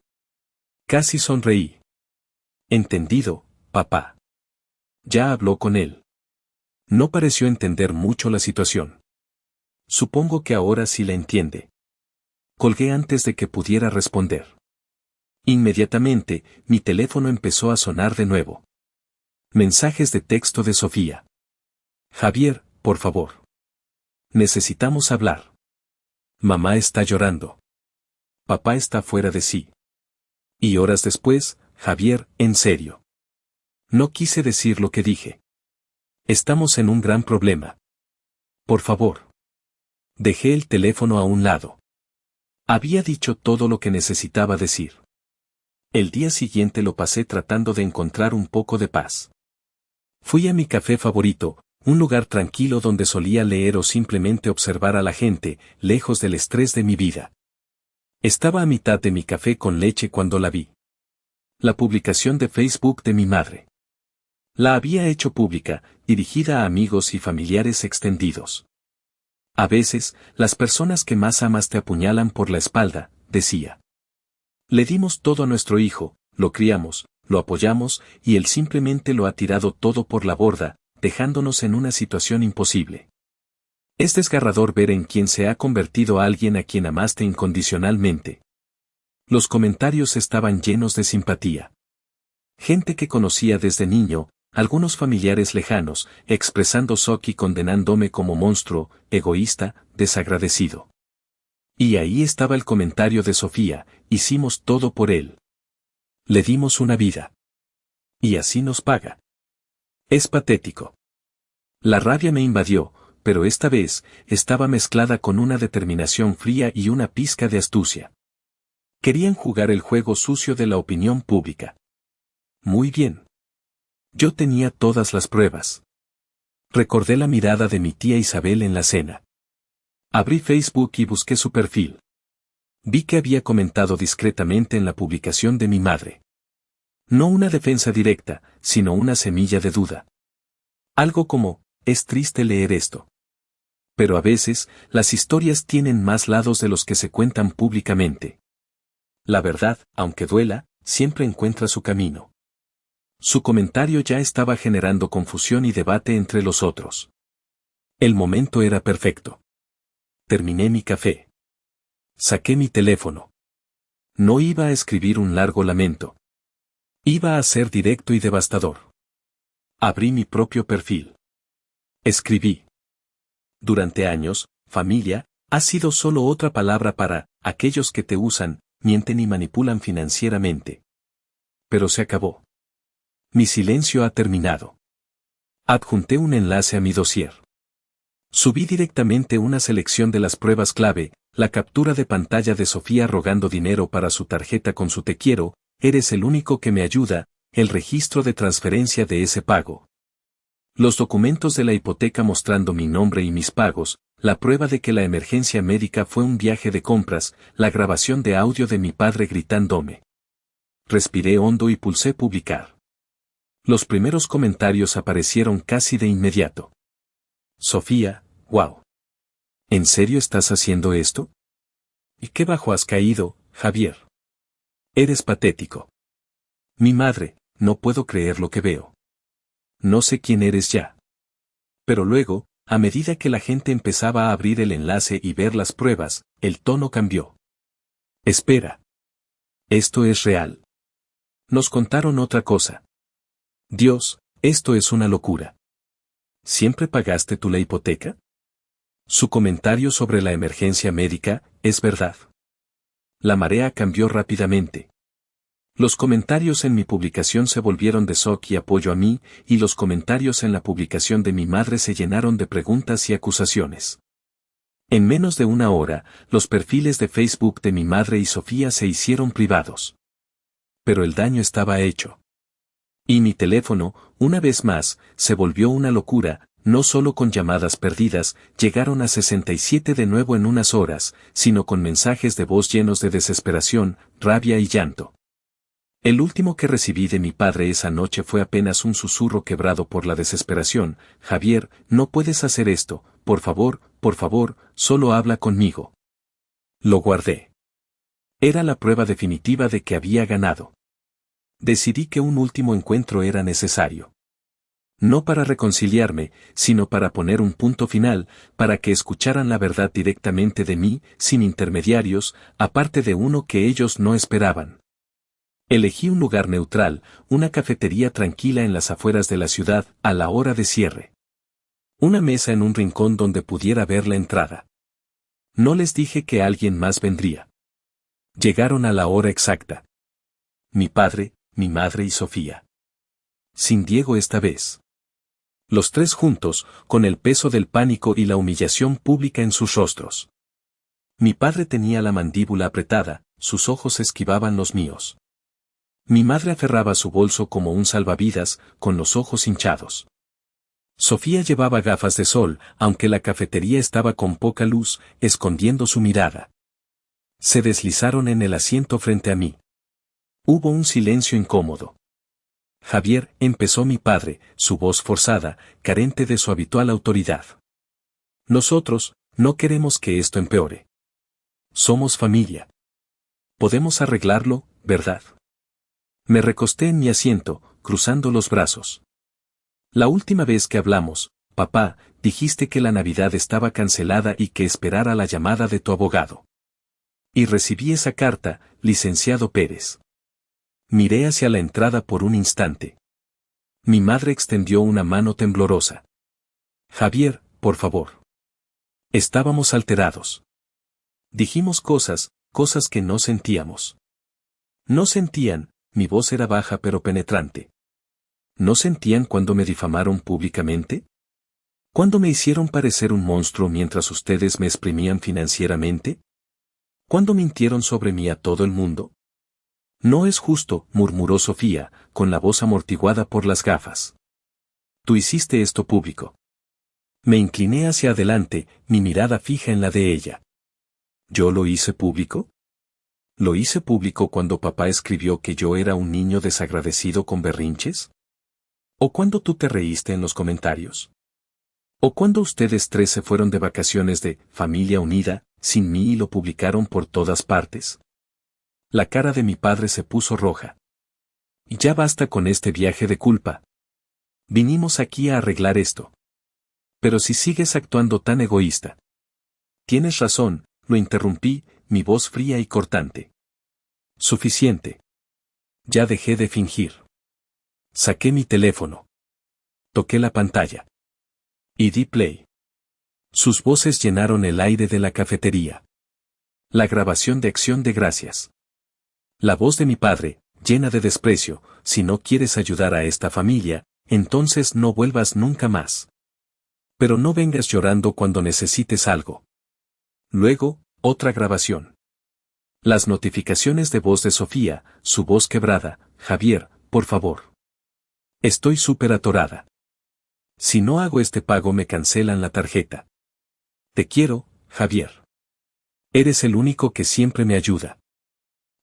Casi sonreí. Entendido, papá. Ya habló con él. No pareció entender mucho la situación. Supongo que ahora sí la entiende. Colgué antes de que pudiera responder. Inmediatamente, mi teléfono empezó a sonar de nuevo. Mensajes de texto de Sofía. Javier, por favor. Necesitamos hablar. Mamá está llorando. Papá está fuera de sí. Y horas después, Javier, en serio. No quise decir lo que dije. Estamos en un gran problema. Por favor. Dejé el teléfono a un lado. Había dicho todo lo que necesitaba decir. El día siguiente lo pasé tratando de encontrar un poco de paz. Fui a mi café favorito, un lugar tranquilo donde solía leer o simplemente observar a la gente, lejos del estrés de mi vida. Estaba a mitad de mi café con leche cuando la vi. La publicación de Facebook de mi madre. La había hecho pública, dirigida a amigos y familiares extendidos. A veces, las personas que más amas te apuñalan por la espalda, decía. Le dimos todo a nuestro hijo, lo criamos, lo apoyamos, y él simplemente lo ha tirado todo por la borda, dejándonos en una situación imposible. Es desgarrador ver en quién se ha convertido alguien a quien amaste incondicionalmente. Los comentarios estaban llenos de simpatía. Gente que conocía desde niño, algunos familiares lejanos, expresando shock y condenándome como monstruo, egoísta, desagradecido. Y ahí estaba el comentario de Sofía, hicimos todo por él. Le dimos una vida. Y así nos paga. Es patético. La rabia me invadió, pero esta vez, estaba mezclada con una determinación fría y una pizca de astucia. Querían jugar el juego sucio de la opinión pública. Muy bien. Yo tenía todas las pruebas. Recordé la mirada de mi tía Isabel en la cena. Abrí Facebook y busqué su perfil. Vi que había comentado discretamente en la publicación de mi madre. No una defensa directa, sino una semilla de duda. Algo como, es triste leer esto. Pero a veces, las historias tienen más lados de los que se cuentan públicamente. La verdad, aunque duela, siempre encuentra su camino. Su comentario ya estaba generando confusión y debate entre los otros. El momento era perfecto. Terminé mi café. Saqué mi teléfono. No iba a escribir un largo lamento. Iba a ser directo y devastador. Abrí mi propio perfil. Escribí. Durante años, familia, ha sido solo otra palabra para aquellos que te usan, mienten y manipulan financieramente. Pero se acabó. Mi silencio ha terminado. Adjunté un enlace a mi dossier. Subí directamente una selección de las pruebas clave, la captura de pantalla de Sofía rogando dinero para su tarjeta con su te quiero, eres el único que me ayuda, el registro de transferencia de ese pago. Los documentos de la hipoteca mostrando mi nombre y mis pagos, la prueba de que la emergencia médica fue un viaje de compras, la grabación de audio de mi padre gritándome. Respiré hondo y pulsé publicar. Los primeros comentarios aparecieron casi de inmediato. Sofía, wow. ¿En serio estás haciendo esto? ¿Y qué bajo has caído, Javier? Eres patético. Mi madre, no puedo creer lo que veo. No sé quién eres ya. Pero luego, A medida que la gente empezaba a abrir el enlace y ver las pruebas, el tono cambió. Espera. Esto es real. Nos contaron otra cosa. Dios, esto es una locura. ¿Siempre pagaste tú la hipoteca? Su comentario sobre la emergencia médica, es verdad. La marea cambió rápidamente. Los comentarios en mi publicación se volvieron de shock y apoyo a mí, y los comentarios en la publicación de mi madre se llenaron de preguntas y acusaciones. En menos de una hora, los perfiles de Facebook de mi madre y Sofía se hicieron privados. Pero el daño estaba hecho. Y mi teléfono, una vez más, se volvió una locura, no solo con llamadas perdidas, llegaron a 67 de nuevo en unas horas, sino con mensajes de voz llenos de desesperación, rabia y llanto. El último que recibí de mi padre esa noche fue apenas un susurro quebrado por la desesperación: Javier, no puedes hacer esto, por favor, solo habla conmigo. Lo guardé. Era la prueba definitiva de que había ganado. Decidí que un último encuentro era necesario. No para reconciliarme, sino para poner un punto final, para que escucharan la verdad directamente de mí, sin intermediarios, aparte de uno que ellos no esperaban. Elegí un lugar neutral, una cafetería tranquila en las afueras de la ciudad, a la hora de cierre. Una mesa en un rincón donde pudiera ver la entrada. No les dije que alguien más vendría. Llegaron a la hora exacta. Mi padre, mi madre y Sofía. Sin Diego esta vez. Los tres juntos, con el peso del pánico y la humillación pública en sus rostros. Mi padre tenía la mandíbula apretada, sus ojos esquivaban los míos. Mi madre aferraba su bolso como un salvavidas, con los ojos hinchados. Sofía llevaba gafas de sol, aunque la cafetería estaba con poca luz, escondiendo su mirada. Se deslizaron en el asiento frente a mí. Hubo un silencio incómodo. Javier, empezó mi padre, su voz forzada, carente de su habitual autoridad. Nosotros, no queremos que esto empeore. Somos familia. Podemos arreglarlo, ¿verdad? Me recosté en mi asiento, cruzando los brazos. La última vez que hablamos, papá, dijiste que la Navidad estaba cancelada y que esperara la llamada de tu abogado. Y recibí esa carta, licenciado Pérez. Miré hacia la entrada por un instante. Mi madre extendió una mano temblorosa. Javier, por favor. Estábamos alterados. Dijimos cosas que no sentíamos. No sentían, mi voz era baja pero penetrante. ¿No sentían cuando me difamaron públicamente? ¿Cuándo me hicieron parecer un monstruo mientras ustedes me exprimían financieramente? ¿Cuándo mintieron sobre mí a todo el mundo? No es justo, murmuró Sofía, con la voz amortiguada por las gafas. Tú hiciste esto público. Me incliné hacia adelante, mi mirada fija en la de ella. ¿Yo lo hice público? ¿Lo hice público cuando papá escribió que yo era un niño desagradecido con berrinches? ¿O cuando tú te reíste en los comentarios? ¿O cuando ustedes tres se fueron de vacaciones de familia unida, sin mí y lo publicaron por todas partes? La cara de mi padre se puso roja. Ya basta con este viaje de culpa. Vinimos aquí a arreglar esto. Pero si sigues actuando tan egoísta. Tienes razón, lo interrumpí, mi voz fría y cortante. Suficiente. Ya dejé de fingir. Saqué mi teléfono. Toqué la pantalla. Y di play. Sus voces llenaron el aire de la cafetería. La grabación de Acción de Gracias. La voz de mi padre, llena de desprecio: si no quieres ayudar a esta familia, entonces no vuelvas nunca más. Pero no vengas llorando cuando necesites algo. Luego, otra grabación. Las notificaciones de voz de Sofía, su voz quebrada: Javier, por favor. Estoy súper atorada. Si no hago este pago me cancelan la tarjeta. Te quiero, Javier. Eres el único que siempre me ayuda.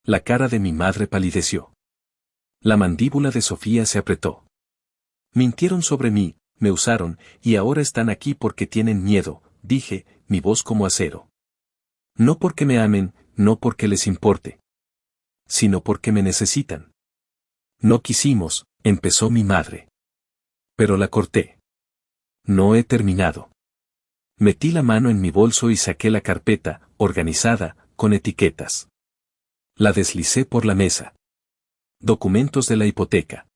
La cara de mi madre palideció. La mandíbula de Sofía se apretó. Mintieron sobre mí, me usaron, y ahora están aquí porque tienen miedo, dije, mi voz como acero. No porque me amen, no porque les importe. Sino porque me necesitan. No quisimos, empezó mi madre. Pero la corté. No he terminado. Metí la mano en mi bolso y saqué la carpeta, organizada, con etiquetas. La deslicé por la mesa. Documentos de la hipoteca.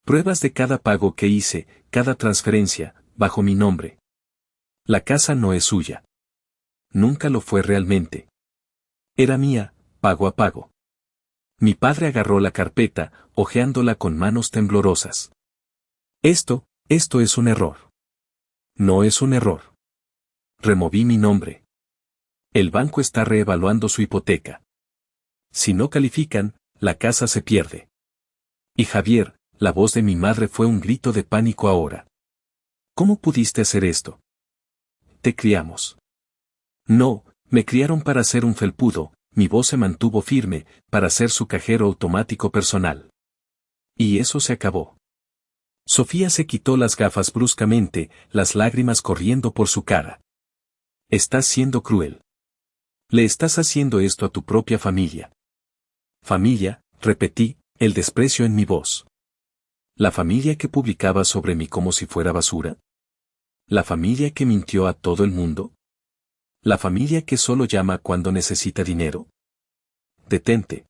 Pruebas de cada pago que hice, cada transferencia, bajo mi nombre. La casa no es suya. Nunca lo fue realmente. Era mía, pago a pago. Mi padre agarró la carpeta, hojeándola con manos temblorosas. Esto es un error. No es un error. Removí mi nombre. El banco está reevaluando su hipoteca. Si no califican, la casa se pierde. Y Javier, la voz de mi madre fue un grito de pánico ahora. ¿Cómo pudiste hacer esto? Te criamos. No, me criaron para ser un felpudo, mi voz se mantuvo firme, para ser su cajero automático personal. Y eso se acabó. Sofía se quitó las gafas bruscamente, las lágrimas corriendo por su cara. Estás siendo cruel. Le estás haciendo esto a tu propia familia. Familia, repetí, el desprecio en mi voz. ¿La familia que publicaba sobre mí como si fuera basura? ¿La familia que mintió a todo el mundo? ¿La familia que solo llama cuando necesita dinero? Detente.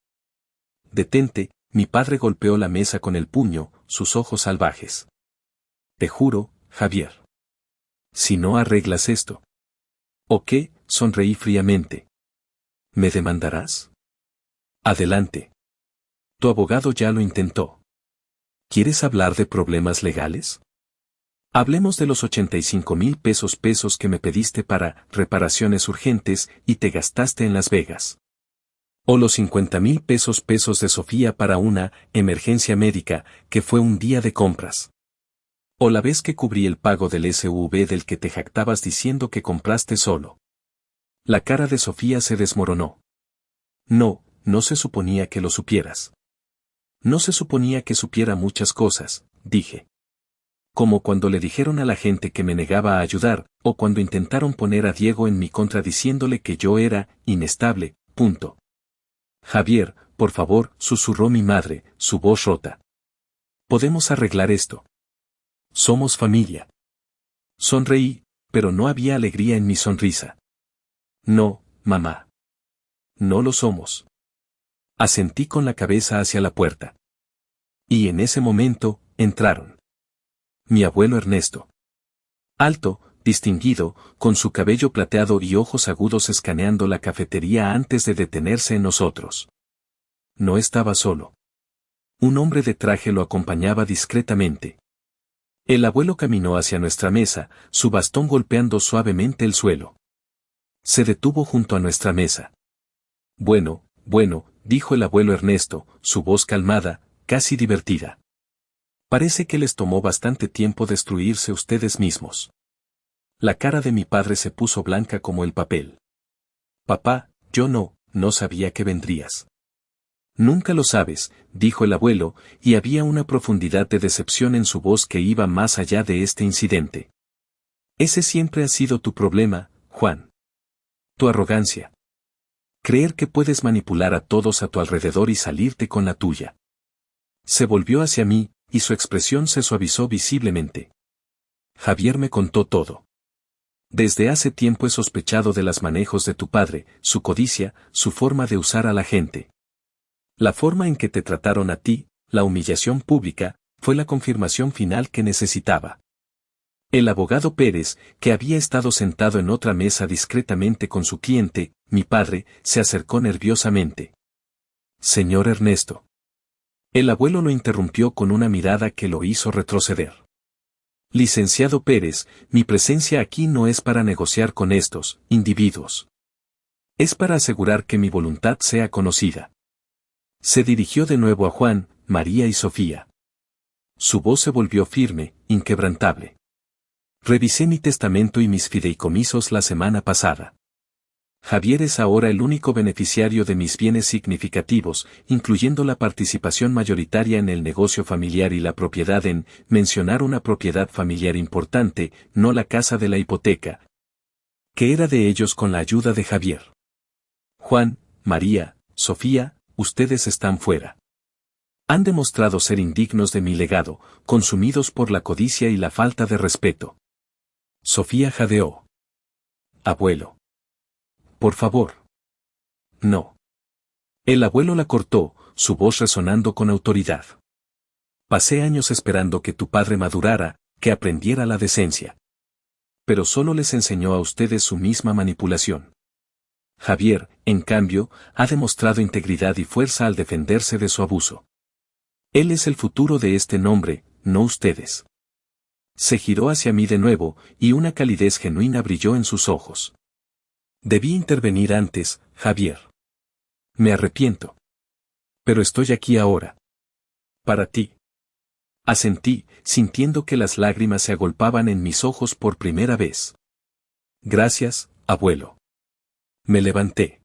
Detente, mi padre golpeó la mesa con el puño, sus ojos salvajes. Te juro, Javier. Si no arreglas esto. ¿O qué? Sonreí fríamente. ¿Me demandarás? Adelante. Tu abogado ya lo intentó. ¿Quieres hablar de problemas legales? Hablemos de los 85,000 pesos que me pediste para reparaciones urgentes y te gastaste en Las Vegas. O los 50,000 pesos de Sofía para una emergencia médica, que fue un día de compras. O la vez que cubrí el pago del SUV del que te jactabas diciendo que compraste solo. La cara de Sofía se desmoronó. No se suponía que lo supieras. No se suponía que supiera muchas cosas, dije. Como cuando le dijeron a la gente que me negaba a ayudar, o cuando intentaron poner a Diego en mi contra diciéndole que yo era inestable, punto. Javier, por favor, susurró mi madre, su voz rota. Podemos arreglar esto. Somos familia. Sonreí, pero no había alegría en mi sonrisa. No, mamá. No lo somos. Asentí con la cabeza hacia la puerta. Y en ese momento, entraron. Mi abuelo Ernesto. Alto, distinguido, con su cabello plateado y ojos agudos escaneando la cafetería antes de detenerse en nosotros. No estaba solo. Un hombre de traje lo acompañaba discretamente. El abuelo caminó hacia nuestra mesa, su bastón golpeando suavemente el suelo. Se detuvo junto a nuestra mesa. Bueno, dijo el abuelo Ernesto, su voz calmada, casi divertida. Parece que les tomó bastante tiempo destruirse ustedes mismos. La cara de mi padre se puso blanca como el papel. Papá, yo no sabía que vendrías. Nunca lo sabes, dijo el abuelo, y había una profundidad de decepción en su voz que iba más allá de este incidente. Ese siempre ha sido tu problema, Juan. Tu arrogancia. Creer que puedes manipular a todos a tu alrededor y salirte con la tuya. Se volvió hacia mí, y su expresión se suavizó visiblemente. Javier me contó todo. Desde hace tiempo he sospechado de los manejos de tu padre, su codicia, su forma de usar a la gente. La forma en que te trataron a ti, la humillación pública, fue la confirmación final que necesitaba. El abogado Pérez, que había estado sentado en otra mesa discretamente con su cliente, mi padre, se acercó nerviosamente. Señor Ernesto. El abuelo lo interrumpió con una mirada que lo hizo retroceder. Licenciado Pérez, mi presencia aquí no es para negociar con estos individuos. Es para asegurar que mi voluntad sea conocida. Se dirigió de nuevo a Juan, María y Sofía. Su voz se volvió firme, inquebrantable. Revisé mi testamento y mis fideicomisos la semana pasada. Javier es ahora el único beneficiario de mis bienes significativos, incluyendo la participación mayoritaria en el negocio familiar y la propiedad en mencionar una propiedad familiar importante, no la casa de la hipoteca, que era de ellos con la ayuda de Javier. Juan, María, Sofía, ustedes están fuera. Han demostrado ser indignos de mi legado, consumidos por la codicia y la falta de respeto. Sofía jadeó. abuelo. Por favor. No. El abuelo la cortó, su voz resonando con autoridad. Pasé años esperando que tu padre madurara, que aprendiera la decencia. Pero solo les enseñó a ustedes su misma manipulación. Javier, en cambio, ha demostrado integridad y fuerza al defenderse de su abuso. Él es el futuro de este nombre, no ustedes. Se giró hacia mí de nuevo, y una calidez genuina brilló en sus ojos. Debí intervenir antes, Javier. Me arrepiento. Pero estoy aquí ahora. Para ti. Asentí, sintiendo que las lágrimas se agolpaban en mis ojos por primera vez. Gracias, abuelo. Me levanté.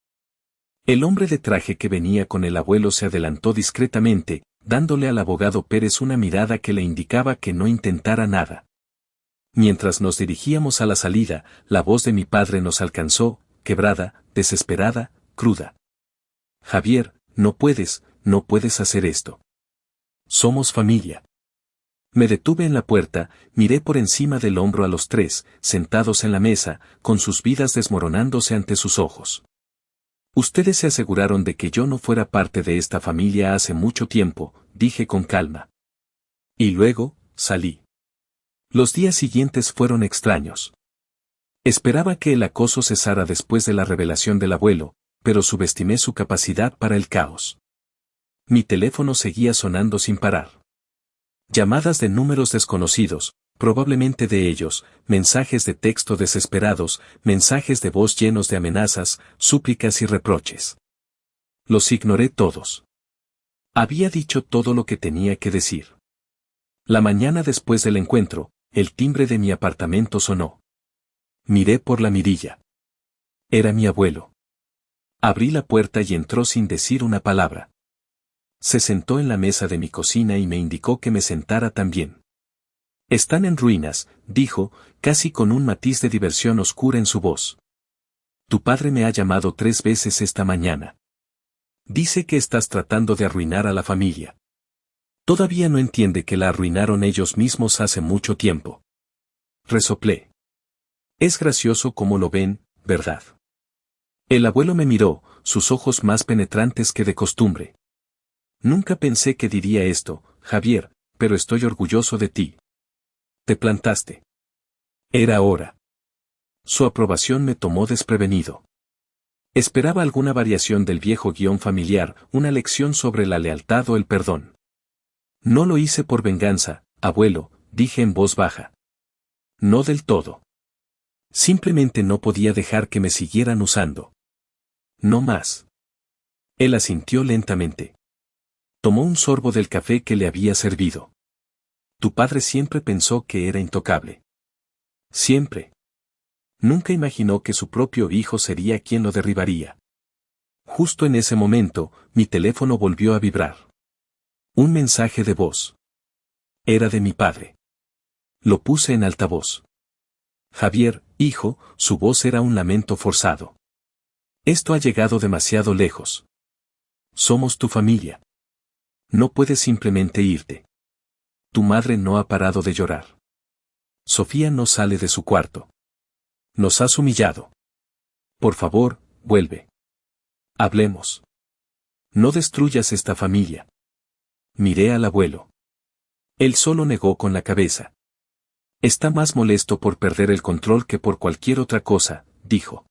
El hombre de traje que venía con el abuelo se adelantó discretamente, dándole al abogado Pérez una mirada que le indicaba que no intentara nada. Mientras nos dirigíamos a la salida, la voz de mi padre nos alcanzó, quebrada, desesperada, cruda. Javier, no puedes hacer esto. Somos familia. Me detuve en la puerta, miré por encima del hombro a los tres, sentados en la mesa, con sus vidas desmoronándose ante sus ojos. Ustedes se aseguraron de que yo no fuera parte de esta familia hace mucho tiempo, dije con calma. Y luego, salí. Los días siguientes fueron extraños. Esperaba que el acoso cesara después de la revelación del abuelo, pero subestimé su capacidad para el caos. Mi teléfono seguía sonando sin parar. Llamadas de números desconocidos, probablemente de ellos, mensajes de texto desesperados, mensajes de voz llenos de amenazas, súplicas y reproches. Los ignoré todos. Había dicho todo lo que tenía que decir. La mañana después del encuentro, el timbre de mi apartamento sonó. Miré por la mirilla. Era mi abuelo. Abrí la puerta y entró sin decir una palabra. Se sentó en la mesa de mi cocina y me indicó que me sentara también. Están en ruinas, dijo, casi con un matiz de diversión oscura en su voz. Tu padre me ha llamado 3 veces esta mañana. Dice que estás tratando de arruinar a la familia. Todavía no entiende que la arruinaron ellos mismos hace mucho tiempo. Resoplé. Es gracioso como lo ven, ¿verdad? El abuelo me miró, sus ojos más penetrantes que de costumbre. Nunca pensé que diría esto, Javier, pero estoy orgulloso de ti. Te plantaste. Era hora. Su aprobación me tomó desprevenido. Esperaba alguna variación del viejo guión familiar, una lección sobre la lealtad o el perdón. No lo hice por venganza, abuelo, dije en voz baja. No del todo. Simplemente no podía dejar que me siguieran usando. No más. Él asintió lentamente. Tomó un sorbo del café que le había servido. Tu padre siempre pensó que era intocable. Siempre. Nunca imaginó que su propio hijo sería quien lo derribaría. Justo en ese momento, mi teléfono volvió a vibrar. Un mensaje de voz. Era de mi padre. Lo puse en altavoz. Javier, hijo, su voz era un lamento forzado. Esto ha llegado demasiado lejos. Somos tu familia. No puedes simplemente irte. Tu madre no ha parado de llorar. Sofía no sale de su cuarto. Nos has humillado. Por favor, vuelve. Hablemos. No destruyas esta familia. Miré al abuelo. Él solo negó con la cabeza. Está más molesto por perder el control que por cualquier otra cosa, dijo.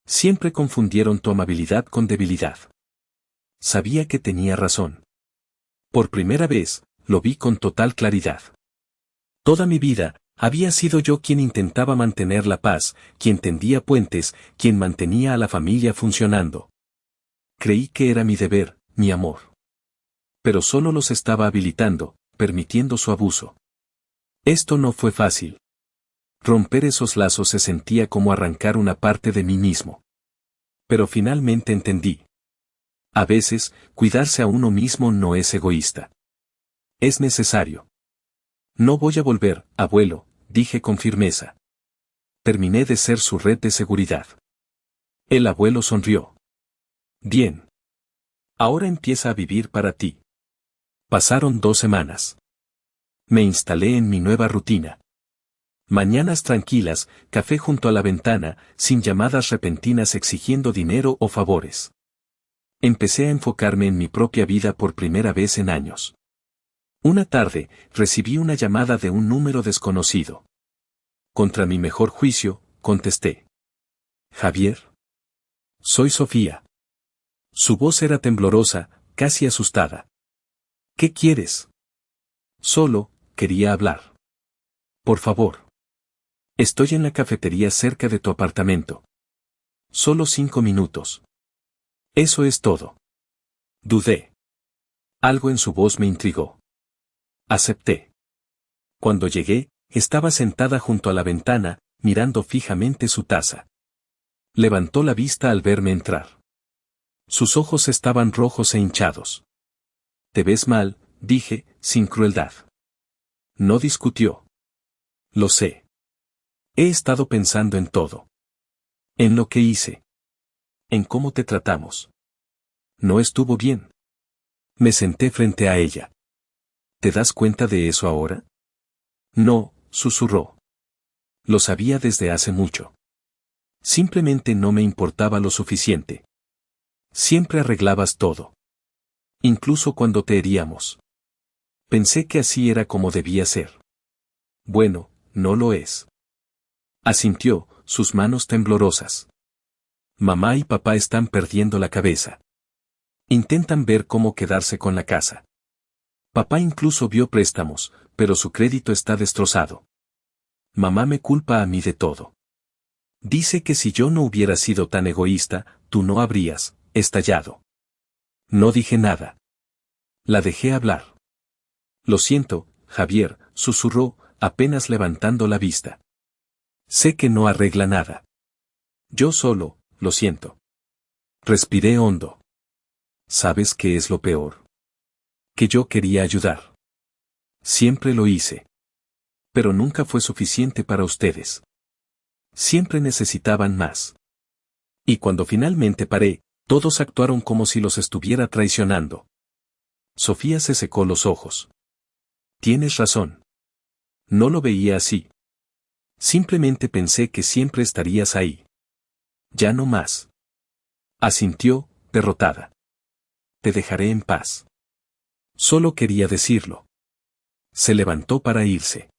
Siempre confundieron tu amabilidad con debilidad. Sabía que tenía razón. Por primera vez, lo vi con total claridad. Toda mi vida, había sido yo quien intentaba mantener la paz, quien tendía puentes, quien mantenía a la familia funcionando. Creí que era mi deber, mi amor. Pero solo los estaba habilitando, permitiendo su abuso. Esto no fue fácil. Romper esos lazos se sentía como arrancar una parte de mí mismo. Pero finalmente entendí. A veces, cuidarse a uno mismo no es egoísta. Es necesario. No voy a volver, abuelo, dije con firmeza. Terminé de ser su red de seguridad. El abuelo sonrió. Bien. Ahora empieza a vivir para ti. Pasaron 2 semanas. Me instalé en mi nueva rutina. Mañanas tranquilas, café junto a la ventana, sin llamadas repentinas exigiendo dinero o favores. Empecé a enfocarme en mi propia vida por primera vez en años. Una tarde, recibí una llamada de un número desconocido. Contra mi mejor juicio, contesté. Javier. Soy Sofía. Su voz era temblorosa, casi asustada. ¿Qué quieres? Solo, quería hablar. Por favor. Estoy en la cafetería cerca de tu apartamento. Solo 5 minutos. Eso es todo. Dudé. Algo en su voz me intrigó. Acepté. Cuando llegué, estaba sentada junto a la ventana, mirando fijamente su taza. Levantó la vista al verme entrar. Sus ojos estaban rojos e hinchados. Te ves mal, dije, sin crueldad. No discutió. Lo sé. He estado pensando en todo. En lo que hice. En cómo te tratamos. No estuvo bien. Me senté frente a ella. ¿Te das cuenta de eso ahora? No, susurró. Lo sabía desde hace mucho. Simplemente no me importaba lo suficiente. Siempre arreglabas todo. Incluso cuando te heríamos. Pensé que así era como debía ser. Bueno, no lo es. Asintió, sus manos temblorosas. Mamá y papá están perdiendo la cabeza. Intentan ver cómo quedarse con la casa. Papá incluso vio préstamos, pero su crédito está destrozado. Mamá me culpa a mí de todo. Dice que si yo no hubiera sido tan egoísta, tú no habrías estallado. No dije nada. La dejé hablar. Lo siento, Javier, susurró, apenas levantando la vista. Sé que no arregla nada. Yo solo, lo siento. Respiré hondo. ¿Sabes qué es lo peor? Que yo quería ayudar. Siempre lo hice. Pero nunca fue suficiente para ustedes. Siempre necesitaban más. Y cuando finalmente paré, todos actuaron como si los estuviera traicionando. Sofía se secó los ojos. Tienes razón. No lo veía así. Simplemente pensé que siempre estarías ahí. Ya no más. Asintió, derrotada. Te dejaré en paz. Solo quería decirlo. Se levantó para irse.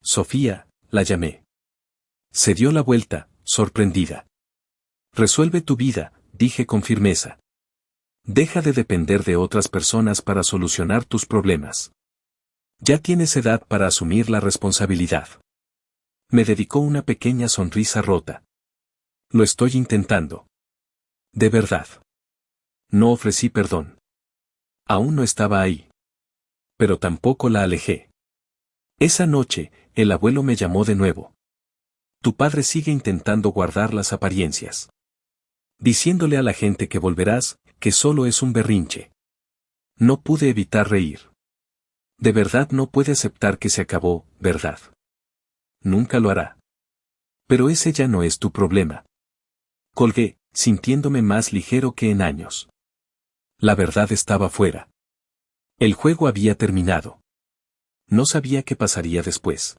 Sofía, la llamé. Se dio la vuelta, sorprendida. Resuelve tu vida, dije con firmeza. Deja de depender de otras personas para solucionar tus problemas. Ya tienes edad para asumir la responsabilidad. Me dedicó una pequeña sonrisa rota. Lo estoy intentando. De verdad. No ofrecí perdón. Aún no estaba ahí. Pero tampoco la alejé. Esa noche, el abuelo me llamó de nuevo. Tu padre sigue intentando guardar las apariencias. Diciéndole a la gente que volverás, que solo es un berrinche. No pude evitar reír. De verdad no puede aceptar que se acabó, ¿verdad? Nunca lo hará. Pero ese ya no es tu problema. Colgué, sintiéndome más ligero que en años. La verdad estaba fuera. El juego había terminado. No sabía qué pasaría después.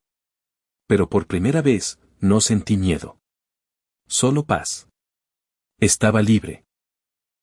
Pero por primera vez, no sentí miedo. Solo paz. Estaba libre.